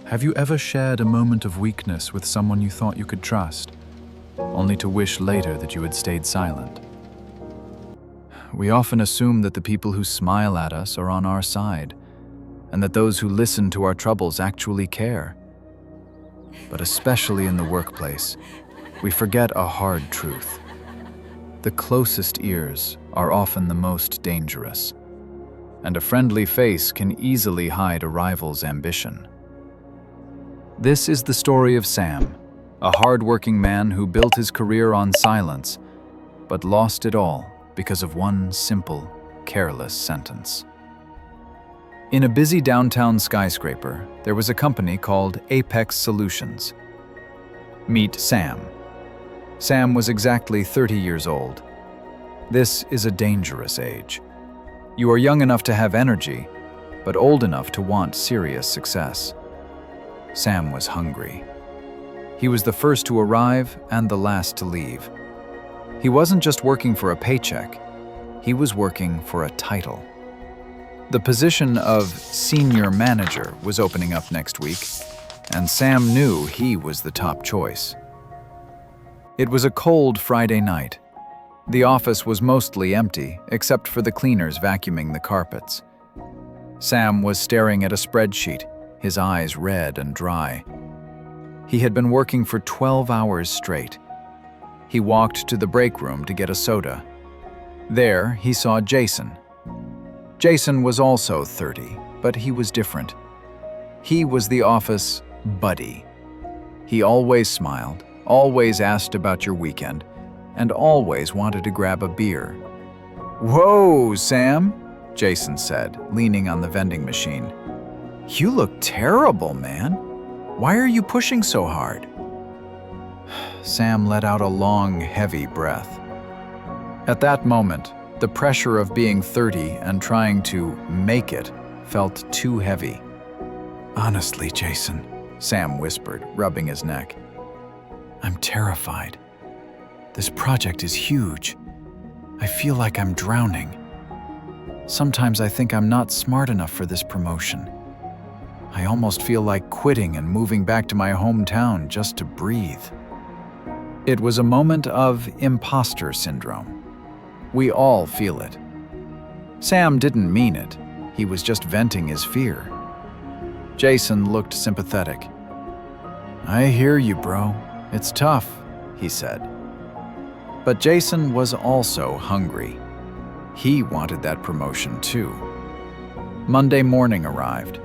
Have you ever shared a moment of weakness with someone you thought you could trust, only to wish later that you had stayed silent? We often assume that the people who smile at us are on our side, and that those who listen to our troubles actually care. But especially in the workplace, we forget a hard truth. The closest ears are often the most dangerous, and a friendly face can easily hide a rival's ambition. This is the story of Sam, a hardworking man who built his career on silence, but lost it all because of one simple, careless sentence. In a busy downtown skyscraper, there was a company called Apex Solutions. Meet Sam. Sam was exactly 30 years old. This is a dangerous age. You are young enough to have energy, but old enough to want serious success. Sam was hungry. He was the first to arrive and the last to leave. He wasn't just working for a paycheck, he was working for a title. The position of senior manager was opening up next week, and Sam knew he was the top choice. It was a cold Friday night. The office was mostly empty, except for the cleaners vacuuming the carpets. Sam was staring at a spreadsheet, his eyes red and dry. He had been working for 12 hours straight. He walked to the break room to get a soda. There, he saw Jason. Jason was also 30, but he was different. He was the office buddy. He always smiled, always asked about your weekend, and always wanted to grab a beer. "Whoa, Sam," Jason said, leaning on the vending machine. "You look terrible, man. Why are you pushing so hard?" Sam let out a long, heavy breath. At that moment, the pressure of being 30 and trying to make it felt too heavy. "Honestly, Jason," Sam whispered, rubbing his neck, "I'm terrified. This project is huge. I feel like I'm drowning. Sometimes I think I'm not smart enough for this promotion. I almost feel like quitting and moving back to my hometown just to breathe." It was a moment of imposter syndrome. We all feel it. Sam didn't mean it. He was just venting his fear. Jason looked sympathetic. "I hear you, bro. It's tough," he said. But Jason was also hungry. He wanted that promotion too. Monday morning arrived.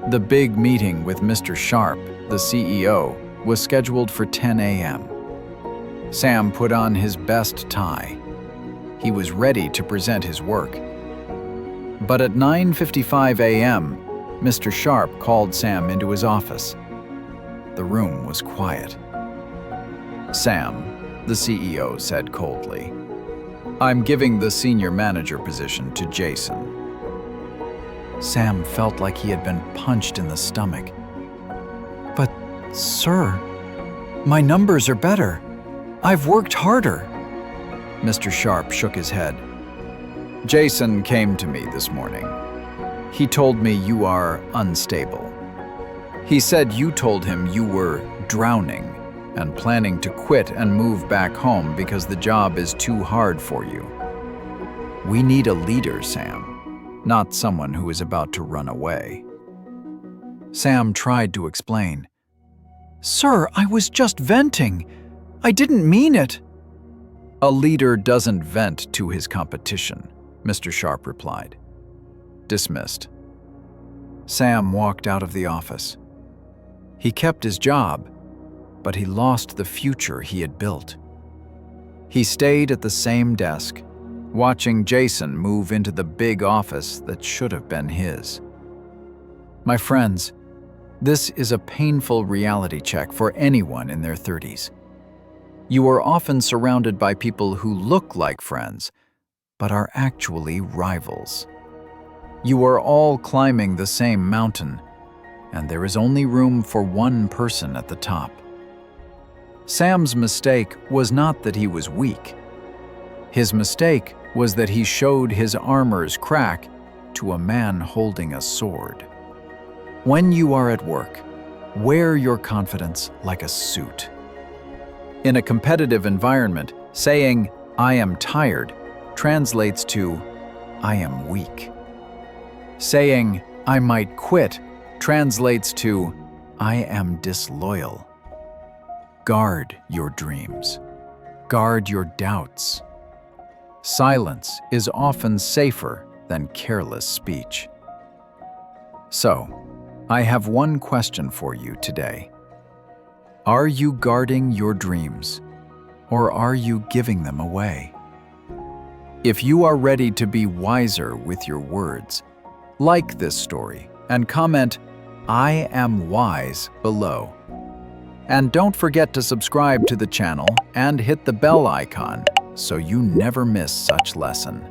The big meeting with Mr. Sharp, the CEO, was scheduled for 10 a.m. Sam put on his best tie. He was ready to present his work. But at 9:55 a.m., Mr. Sharp called Sam into his office. The room was quiet. "Sam," the CEO said coldly, "I'm giving the senior manager position to Jason." Sam felt like he had been punched in the stomach. "But, sir, my numbers are better. I've worked harder." Mr. Sharp shook his head. "Jason came to me this morning. He told me you are unstable. He said you told him you were drowning and planning to quit and move back home because the job is too hard for you. We need a leader, Sam, not someone who is about to run away." Sam tried to explain. "Sir, I was just venting. I didn't mean it." "A leader doesn't vent to his competition," Mr. Sharp replied. Dismissed. Sam walked out of the office. He kept his job, but he lost the future he had built. He stayed at the same desk, watching Jason move into the big office that should have been his. My friends, this is a painful reality check for anyone in their 30s. You are often surrounded by people who look like friends, but are actually rivals. You are all climbing the same mountain, and there is only room for one person at the top. Sam's mistake was not that he was weak. His mistake was that he showed his armor's crack to a man holding a sword. When you are at work, Wear your confidence like a suit. In a competitive environment, saying, "I am tired," translates to, "I am weak." Saying, "I might quit," translates to, "I am disloyal." Guard your dreams. Guard your doubts. Silence is often safer than careless speech. So, I have one question for you today. Are you guarding your dreams, or are you giving them away? If you are ready to be wiser with your words, like this story and comment, "I am wise" below. And don't forget to subscribe to the channel and hit the bell icon so you never miss such lesson.